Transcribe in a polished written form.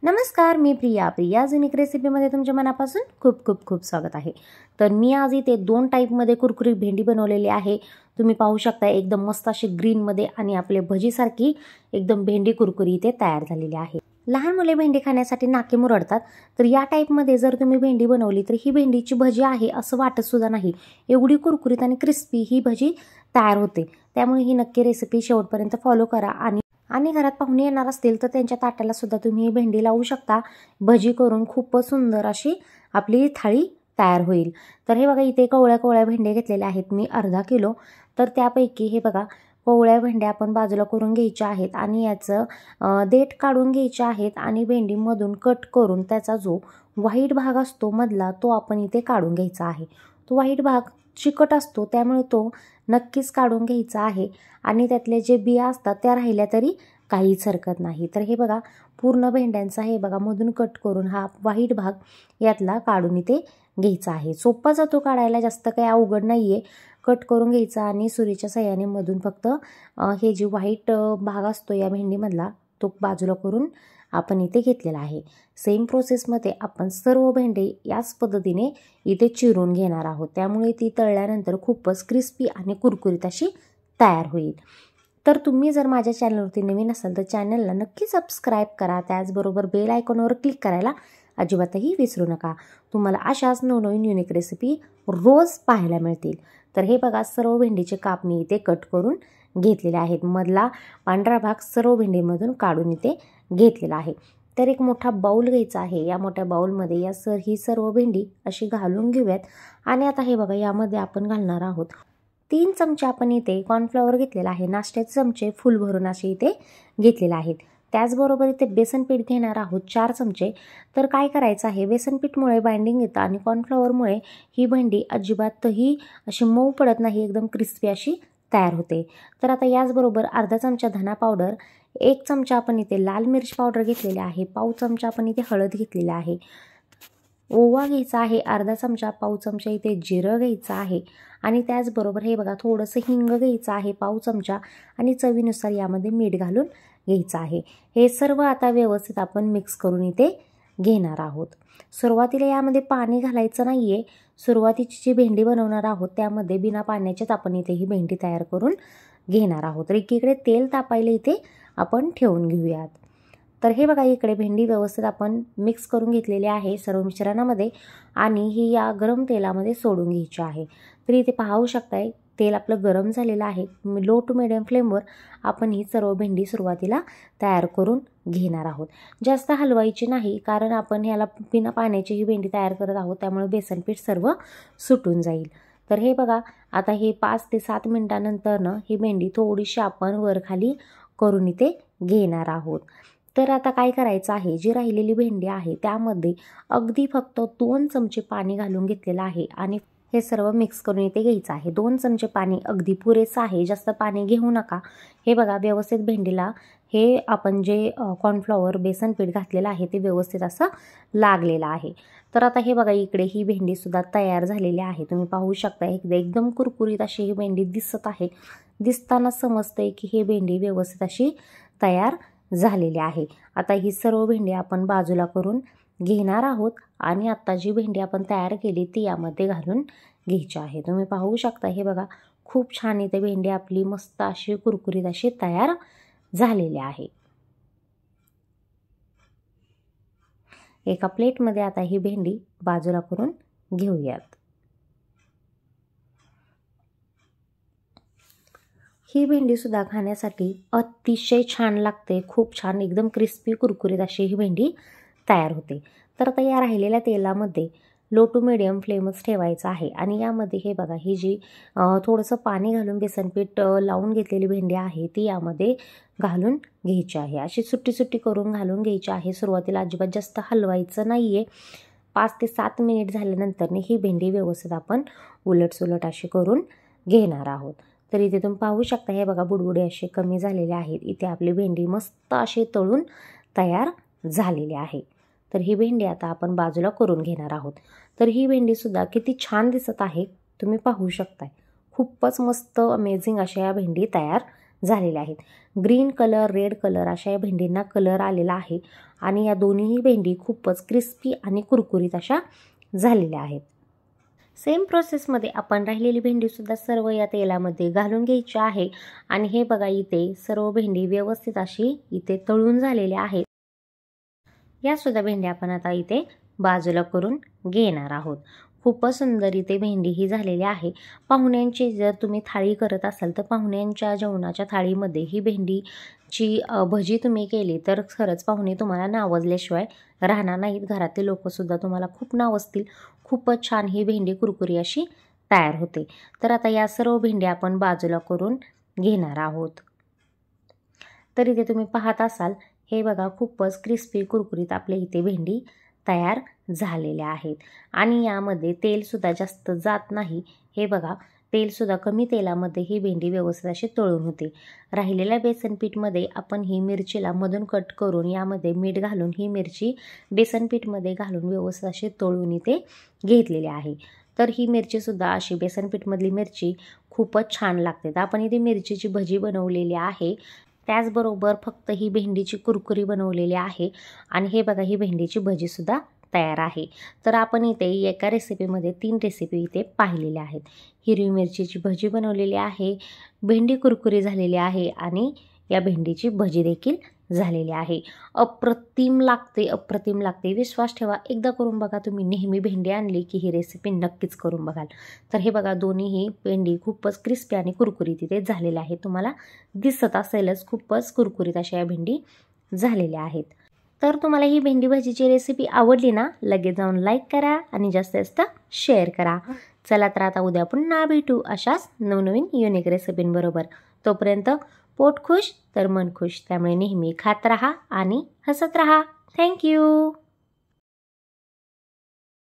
नमस्कार, मी प्रिया युनिक रेसिपीमध्ये तुमच्या मनापासून खूप खूप खूप स्वागत आहे। तर मी आज इथे दोन टाईपमध्ये कुरकुरीत भेंडी बनवलेली आहे। तुम्ही पाहू शकता एकदम मस्त अशी ग्रीनमध्ये आणि आपले भजीसारखी एकदम भेंडी कुरकुरी इथे तयार झालेली आहे। लहान मुले भेंडी खाण्यासाठी नाके मुरडतात, तर या टाईपमध्ये जर तुम्ही भेंडी बनवली तर ही भेंडीची भजी आहे असं वाटत सुद्धा नाही। एवढी कुरकुरीत आणि क्रिस्पी ही भजी तयार होते। त्यामुळे ही नक्की रेसिपी शेवटपर्यंत फॉलो करा आणि घरात पाहुणे येणार असतील तर त्यांच्या ताटाला सुद्धा तुम्ही भेंडी लावू शकता। भजी करून खूपच सुंदर अशी आपली थाळी तयार होईल। तर हे बघा इथे कवळ्या भेंड्या घेतलेल्या आहेत मी अर्धा किलो। तर त्यापैकी हे बघा कवळ्या भेंड्या आपण बाजूला करून घ्यायच्या आहेत आणि याचं देठ काढून घ्यायचे आहेत आणि भेंडीमधून कट करून त्याचा जो व्हाईट भाग असतो मधला तो आपण इथे काढून घ्यायचा आहे। तो व्हाईट भाग चिकट असतो त्यामुळे तो नक्कीच काढून घ्यायचा आहे आणि त्यातले जे बिया असतात त्या राहिल्या तरी काहीच हरकत नाही। तर हे बघा पूर्ण भेंड्यांचा हे बघा मधून कट करून हा व्हाईट भाग यातला काढून इथे घ्यायचा आहे। सोपा जातो काढायला, जास्त काही अवघड नाहीये। कट करून घ्यायचा आणि सुरीच्या साहाय्याने मधून फक्त हे जे व्हाईट भाग असतो या भेंडीमधला तो बाजूला करून आपण इथे घेतलेला आहे। सेम प्रोसेसमध्ये आपण सर्व भेंडे याच पद्धतीने इथे चिरून घेणार आहोत, त्यामुळे ती तळल्यानंतर खूपच क्रिस्पी आणि कुरकुरीत अशी तयार होईल। तर तुम्ही जर माझ्या चॅनलवरती नवीन असाल तर चॅनलला नक्की सबस्क्राईब करा, त्याचबरोबर बेल आयकॉनवर क्लिक करायला अजिबातही विसरू नका। तुम्हाला अशाच नवनवीन युनिक रेसिपी रोज पाहायला मिळतील। तर हे बघा सर्व भेंडीचे काप मी इथे कट करून घेतलेले आहेत। मधला पांढरा भाग सर्व भेंडीमधून काढून इथे घेतलेला आहे। तर एक मोठा बाउल घ्यायचा आहे। या मोठ्या बाउलमध्ये ही सर्व भेंडी अशी घालून घेऊयात आणि आता हे बघा यामध्ये आपण घालणार आहोत 3 चमचे आपण इथे कॉर्नफ्लॉवर घेतलेला आहे। नाश्त्याचे चमचे फुल भरून असे इथे घेतलेले आहेत। त्याचबरोबर इथे बेसन पीठ घेणार आहोत 4 चमचे। तर काय करायचं आहे, बेसन पीठमुळे बाइंडिंग येतं आणि कॉर्नफ्लॉवरमुळे ही भेंडी अजिबातही अशी मऊ पडत नाही, एकदम क्रिस्पी अशी तयार होते। तर आता याचबरोबर अर्धा चमचा धना पावडर, 1 चमचा आपण इथे लाल मिर्च पावडर घेतलेले आहे, पाव चमचा आपण इथे हळद घेतलेला आहे, ओवा घ्यायचा आहे अर्धा चमचा, पाव चमचा इथे जिरं घ्यायचं आहे आणि त्याचबरोबर हे बघा थोडंसं हिंग घ्यायचं आहे पाव चमचा आणि चवीनुसार यामध्ये मीठ घालून घ्यायचं आहे। हे सर्व आता व्यवस्थित आपण मिक्स करून इथे घेणार आहोत। सुरुवातीला यामध्ये पाणी घालायचं नाहीये। सुरुवातीची जी भेंडी बनवणार आहोत त्यामध्ये बिना पाण्याचेच आपण इथे ही भेंडी तयार करून घेणार आहोत। तर एकीकडे तेल तापायला इथे आपण ठेवून घेऊयात। तर हे बघा इकडे भेंडी व्यवस्थित आपण मिक्स करून घेतलेली आहे सर्व मिश्रणामध्ये आणि ही या गरम तेलामध्ये सोडून घ्यायची आहे। तर इथे पाहू शकताय तेल आपलं गरम झालेलं आहे। लो टू मिडियम फ्लेमवर आपण ही सर्व भेंडी सुरुवातीला तयार करून घेणार आहोत। जास्त हलवायची नाही, कारण आपण ह्याला बिना पाण्याची ही भेंडी तयार करत आहोत, त्यामुळे बेसन पीठ सर्व सुटून जाईल। तर हे बघा आता हे 5 ते 7 मिनिटांनंतर ही भेंडी थोडीशी आपण वरखाली करून इथे घेणार आहोत। तर आता काय करायचं आहे, जी राहिलेली भेंडी आहे त्यामध्ये अगदी फक्त 2 चमचे पाणी घालून घेतलेलं आहे आणि हे सर्व मिक्स करून इथे घ्यायचं आहे। 2 चमचे पाणी अगदी पुरेसं आहे, जास्त पाणी घेऊ नका। हे बघा व्यवस्थित भेंडीला हे आपण जे कॉर्नफ्लॉवर बेसन पीठ घातलेलं आहे ते व्यवस्थित असं लागलेलं आहे। तर आता हे बघा इकडे ही भेंडी सुद्धा तयार झालेली आहे। तुम्ही पाहू शकता एकदम कुरकुरीत अशी ही भेंडी दिसत आहे। दिसताना समजतंय की ही भेंडी व्यवस्थित अशी तयार झालेली आहे। आता ही सर्व भेंडी आपण बाजूला करून घेणार आहोत आणि आता जी भेंडी आपण तयार केली ती यामध्ये घालून घ्यायची आहे। तुम्ही पाहू शकता हे बघा खूप छान इथे भेंडी आपली मस्त अशी कुरकुरीत अशी तयार झालेली आहे। एका प्लेटमध्ये आता ही भेंडी बाजूला करून घेऊयात। ही भेंडी सुद्धा खाण्यासाठी अतिशय छान लागते, खूप छान एकदम क्रिस्पी कुरकुरीत अशी ही भेंडी तयार होते। तर आता या राहिलेल्या तेलामध्ये लो टू मिडियम फ्लेमच ठेवायचा आहे आणि यामध्ये हे बघा ही जी थोडंसं पाणी घालून बेसन पीठ लावून घेतलेली भेंडी आहे ती यामध्ये घालून घ्यायची आहे। अशी सुट्टी करून घालून घ्यायची आहे। सुरुवातीला अजिबात जास्त हलवायचं नाहीये। 5 ते 7 मिनिट झाल्यानंतर ही भेंडी व्यवस्थित आपण उलटसुलट अशी करून घेणार आहोत। तर इथे तुम्ही पाहू शकता हे बघा बुडबुडे असे कमी झालेले आहेत। इथे आपली भेंडी मस्त अशी तळून तयार झालेली आहे। तर ही भेंडी आता आपण बाजूला करून घेणार आहोत। तर ही भेंडी सुद्धा किती छान दिसत आहे तुम्ही पाहू शकताय। खूपच मस्त अमेझिंग अशा या भेंडी तयार झालेल्या आहेत। ग्रीन कलर, रेड कलर अशा या भेंडींना कलर आलेला आहे आणि या दोन्हीही भेंडी खूपच क्रिस्पी आणि कुरकुरीत अशा झालेल्या आहेत. सेम प्रोसेसमध्ये आपण राहिलेली भेंडीसुद्धा सर्व या तेलामध्ये घालून घ्यायची आहे. आणि हे बघा, इथे सर्व भेंडी व्यवस्थित अशी इथे तळून झालेल्या आहेत. यासुद्धा भेंडी आपण आता इथे बाजूला करून घेणार आहोत. खूपच सुंदर इथे भेंडी ही झालेली आहे. पाहुण्यांची जर तुम्ही थाळी करत असाल तर पाहुण्यांच्या जेवणाच्या थाळीमध्ये ही भेंडीची भजी तुम्ही केली तर खरंच पाहुणे तुम्हाला नावाजल्याशिवाय राहणार नाहीत. घरातले लोकंसुद्धा तुम्हाला खूप नावाजतील. खूपच छान ही भेंडी कुरकुरी अशी तयार होते. तर आता या सर्व भेंड्या आपण बाजूला करून घेणार आहोत. तर इथे तुम्ही पाहत असाल, हे बघा खूपच क्रिस्पी कुरकुरीत आपल्या इथे भेंडी तयार झालेल्या आहेत. आणि यामध्ये तेलसुद्धा जास्त जात नाही. हे बघा, तेलसुद्धा कमी तेलामध्ये ही भेंडी व्यवस्थित अशी तळून होते. राहिलेल्या बेसनपीठमध्ये आपण ही मिरचीला मधून कट करून यामध्ये मीठ घालून ही मिरची बेसनपीठमध्ये घालून व्यवस्थित अशी तळून इथे घेतलेली आहे. तर ही मिरचीसुद्धा अशी बेसनपीठमधली मिरची खूपच छान लागते. तर आपण इथे मिरचीची भजी बनवलेली आहे. त्याचबरोबर फक्त ही भेंडीची कुरकुरी बनवलेली आहे. आणि हे बघा, ही भेंडीची भजीसुद्धा तयार आहे. तर आपण इथे एका रेसिपीमध्ये 3 रेसिपी इथे पाहिलेल्या आहेत. हिरवी मिरचीची भजी बनवलेली आहे, भेंडी कुरकुरी झालेली आहे आणि या भेंडीची भजी देखील झालेली आहे. अप्रतिम लागते, अप्रतिम लागते. विश्वास ठेवा, एकदा करून बघा. तुम्ही नेहमी भेंडी आणली की ही रेसिपी नक्कीच करून बघाल. तर हे बघा, दोन्हीही भेंडी खूपच क्रिस्पी आणि कुरकुरीत इथे झालेल्या आहेत. तुम्हाला दिसत असेलच, खूपच कुरकुरीत अशा या भेंडी झालेल्या आहेत. तर तुम्हाला ही भेंडी भजीची रेसिपी आवडली ना, लगेच जाऊन लाईक करा आणि जास्तीत जास्त शेअर करा. चला तर आता उद्या पुन्हा भेटू अशाच नवनवीन युनिक रेसिपींबरोबर. तोपर्यंत पोट खुश तर मन खुश. त्यामुळे नेहमी खात राहा आणि हसत राहा. थँक्यू.